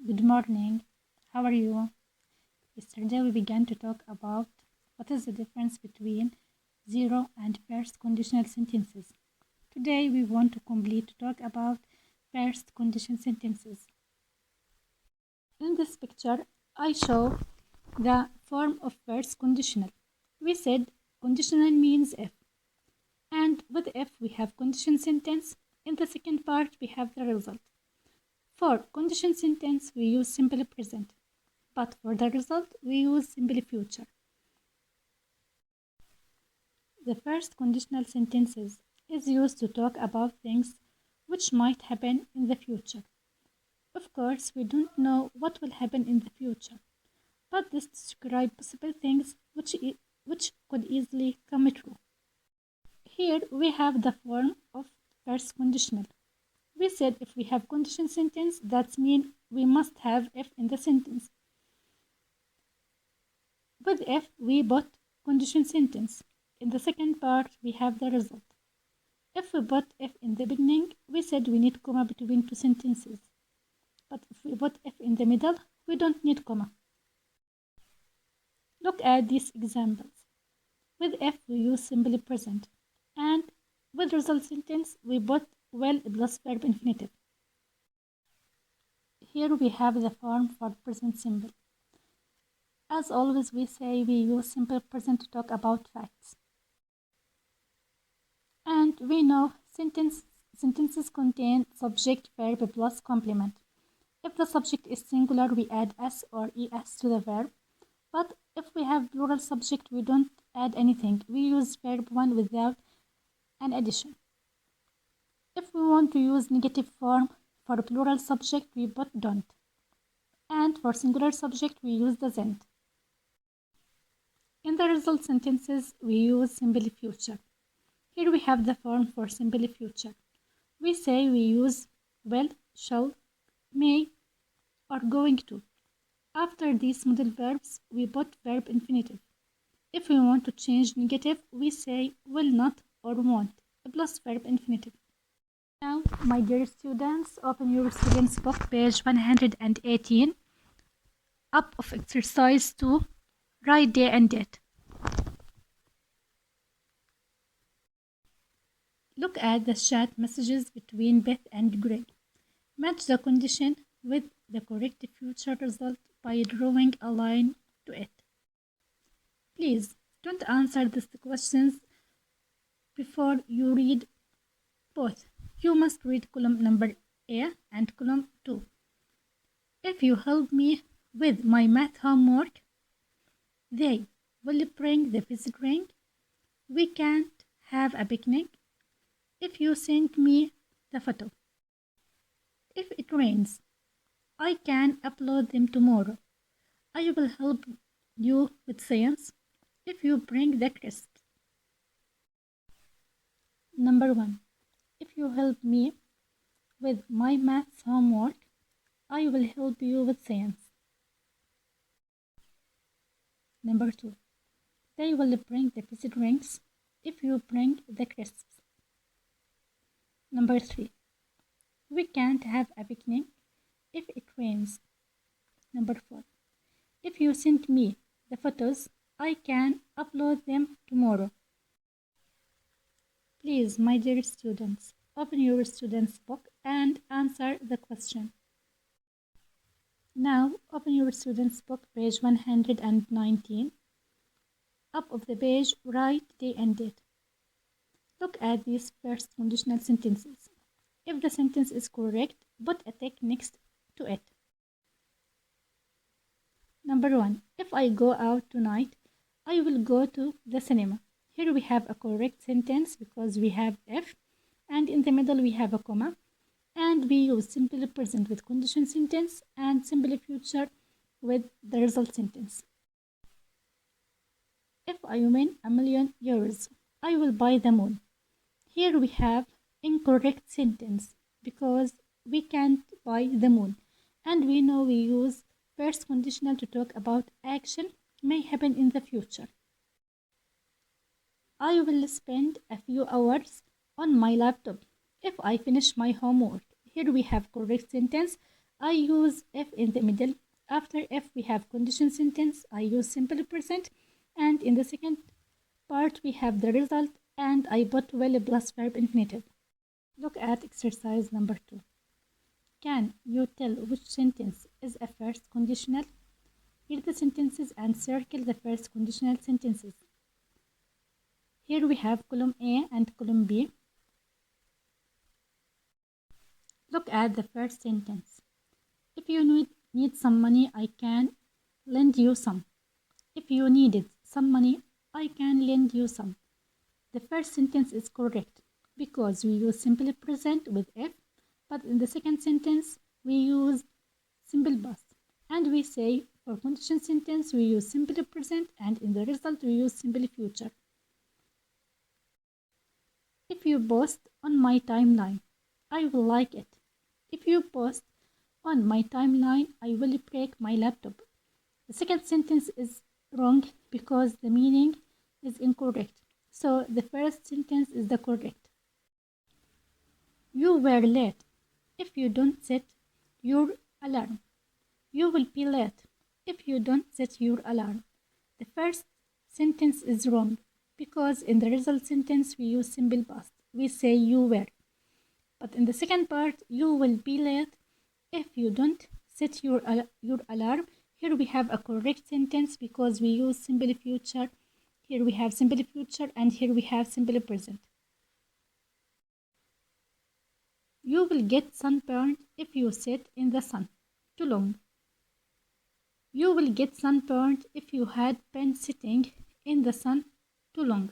Good morning. How are you? Yesterday we began to talk about what is the difference between zero and first conditional sentences. Today we want to complete to talk about first conditional sentences. In this picture, I show the form of first conditional. We said conditional means if, and with if we have condition sentence. In the second part we have the result. For condition sentence we use simple present, but for the result we use simple future. The first conditional sentences is used to talk about things which might happen in the future. Of course, we don't know what will happen in the future, but this describes possible things which could easily come true. Here we have the form of first conditional. We said if we have condition sentence, that means we must have if in the sentence. With if, we put condition sentence. In the second part, we have the result. If we put if in the beginning, we said we need comma between two sentences. But if we put if in the middle, we don't need comma. Look at these examples. With if, we use simple present. And with result sentence, we put will plus verb infinitive. Here we have the form for present simple. As always, we say we use simple present to talk about facts. And we know sentences contain subject, verb plus complement. If the subject is singular, we add s or es to the verb. But if we have plural subject, we don't add anything. We use verb 1 without an addition. If we want to use negative form for plural subject, we put don't. And for singular subject, we use doesn't. In the result sentences, we use simple future. Here we have the form for simple future. We say we use will, shall, may, or going to. After these modal verbs, we put verb infinitive. If we want to change negative, we say will not or won't, plus verb infinitive. Now, my dear students, open your students book, page 118, up of exercise 2, write day and date. Look at the chat messages between Beth and Greg. Match the condition with the correct future result by drawing a line to it. Please don't answer these questions before you read both. You must read column number A and column 2. If you help me with my math homework, they will bring the visit ring. We can't have a picnic if you send me the photo. If it rains, I can upload them tomorrow. I will help you with science if you bring the crisps. Number 1. If you help me with my maths homework, I will help you with science. Number 2. They will bring the visit rings if you bring the crisps. Number 3. We can't have a picnic if it rains. Number 4. If you send me the photos, I can upload them tomorrow. Please, my dear students, open your student's book and answer the question. Now, open your student's book, page 119. Up of the page, write day and date. Look at these first conditional sentences. If the sentence is correct, put a tick next to it. Number 1. If I go out tonight, I will go to the cinema. Here we have a correct sentence because we have if, and in the middle we have a comma, and we use simple present with condition sentence and simple future with the result sentence. If I win €1,000,000, I will buy the moon. Here we have incorrect sentence because we can't buy the moon, and we know we use first conditional to talk about action may happen in the future. I will spend a few hours on my laptop if I finish my homework. Here we have correct sentence. I use if in the middle. After if we have condition sentence, I use simple present. And in the second part, we have the result and I put will plus verb infinitive. Look at exercise number 2. Can you tell which sentence is a first conditional? Read the sentences and circle the first conditional sentences. Here we have column A and column B. Look at the first sentence. If you need some money, I can lend you some. If you needed some money, I can lend you some. The first sentence is correct because we use simple present with if, but in the second sentence we use simple past. And we say for condition sentence we use simple present and in the result we use simple future. If you post on my timeline, I will like it. If you post on my timeline, I will break my laptop. The second sentence is wrong because the meaning is incorrect. So the first sentence is the correct. You were late. If you don't set your alarm, you will be late. If you don't set your alarm. The first sentence is wrong because in the result sentence we use simple past. We say you were. But in the second part, you will be late if you don't set your alarm. Here we have a correct sentence because we use simple future. Here we have simple future and here we have simple present. You will get sunburned if you sit in the sun too long. You will get sunburned if you had been sitting in the sun too long.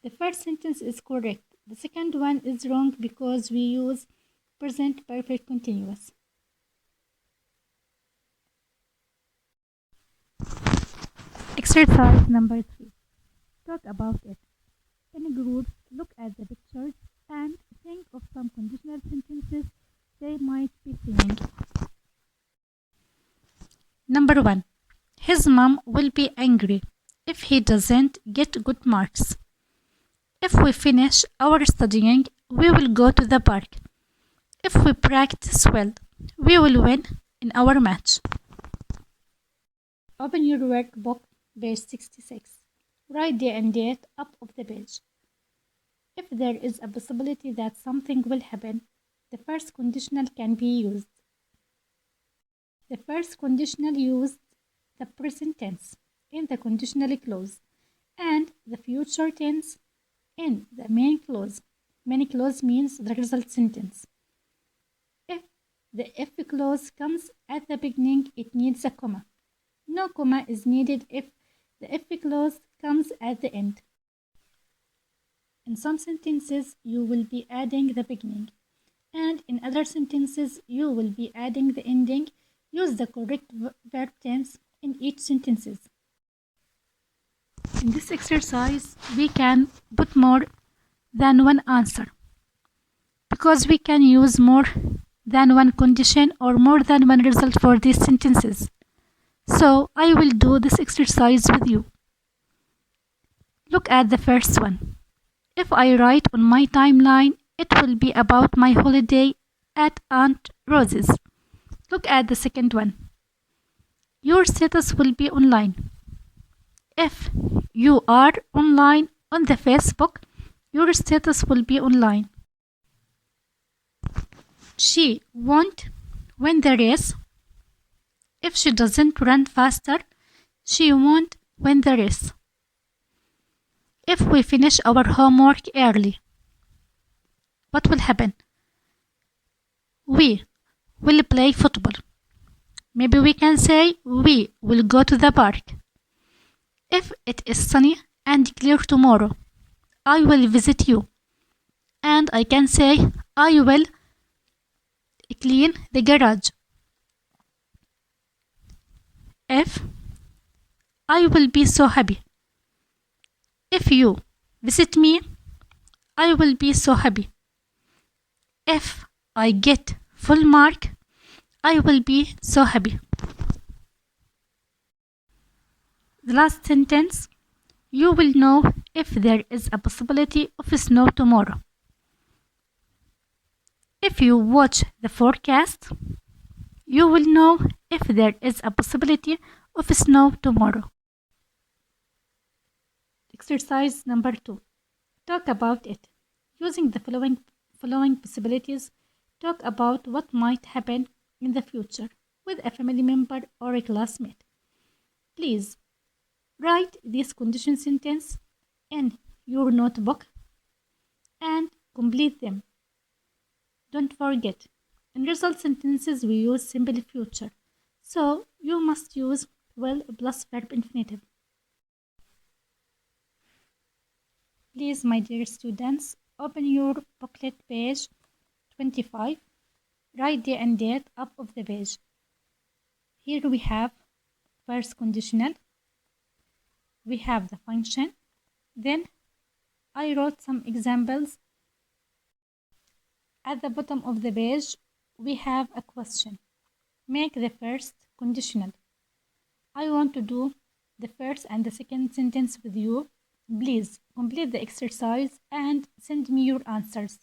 The first sentence is correct. The second one is wrong because we use present perfect continuous. Exercise number 3. Talk about it. In groups, look at the pictures and think of some conditional sentences they might be saying. Number 1. His mom will be angry if he doesn't get good marks. If we finish our studying, we will go to the park. If we practice well, we will win in our match. Open your workbook, page 66. Write the end date up of the page. If there is a possibility that something will happen, the first conditional can be used. The first conditional used the present tense in the conditional clause and the future tense in the main clause. Main clause means the result sentence. If the if clause comes at the beginning, it needs a comma. No comma is needed if the if clause comes at the end. In some sentences, you will be adding the beginning, and in other sentences, you will be adding the ending. Use the correct verb tense in each sentences. In this exercise, we can put more than one answer because we can use more than one condition or more than one result for these sentences. So I will do this exercise with you. Look at the first one. If I write on my timeline, it will be about my holiday at Aunt Rose's. Look at the second one. Your status will be online. If you are online on the Facebook, your status will be online. She won't win the race. If she doesn't run faster, she won't win the race. If we finish our homework early, what will happen? We will play football. Maybe we can say we will go to the park. If it is sunny and clear tomorrow, I will visit you. And I can say I will clean the garage. If I will be so happy. If you visit me, I will be so happy. If I get full mark, I will be so happy. The last sentence, you will know if there is a possibility of snow tomorrow. If you watch the forecast, You will know if there is a possibility of snow tomorrow. Exercise number 2. Talk about it. Using the following possibilities, talk about what might happen in the future with a family member or a classmate. Please write this condition sentence in your notebook and complete them. Don't forget, in result sentences we use simple future, so you must use will plus verb infinitive. Please, my dear students, open your booklet page 25. Write day and date up of the page. Here we have first conditional. We have the function. Then I wrote some examples. At the bottom of the page, we have a question. Make the first conditional. I want to do the first and the second sentence with you. Please complete the exercise and send me your answers.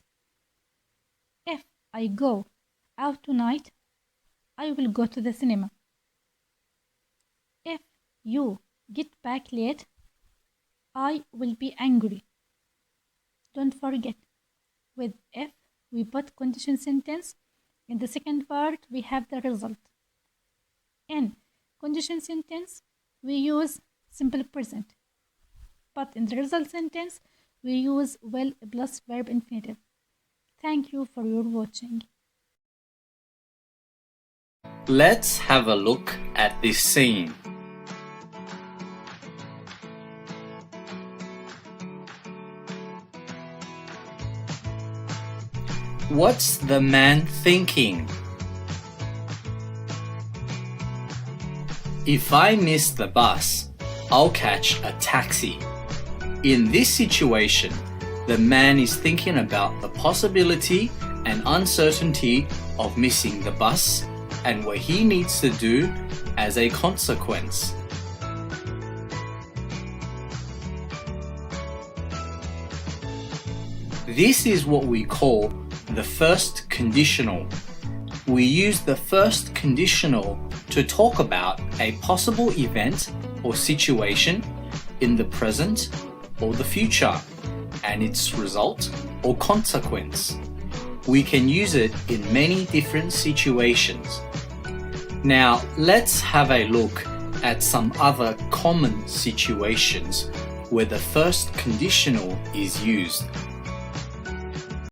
If I go out tonight, I will go to the cinema. If you get back late, I will be angry. Don't forget, with if we put condition sentence. In the second part, we have the result. In condition sentence, we use simple present. But in the result sentence, we use will plus verb infinitive. Thank you for your watching. Let's have a look at this scene. What's the man thinking? If I miss the bus, I'll catch a taxi. In this situation, the man is thinking about the possibility and uncertainty of missing the bus and what he needs to do as a consequence. This is what we call the first conditional. We use the first conditional to talk about a possible event or situation in the present or the future and its result or consequence. We can use it in many different situations. Now let's have a look at some other common situations where the first conditional is used.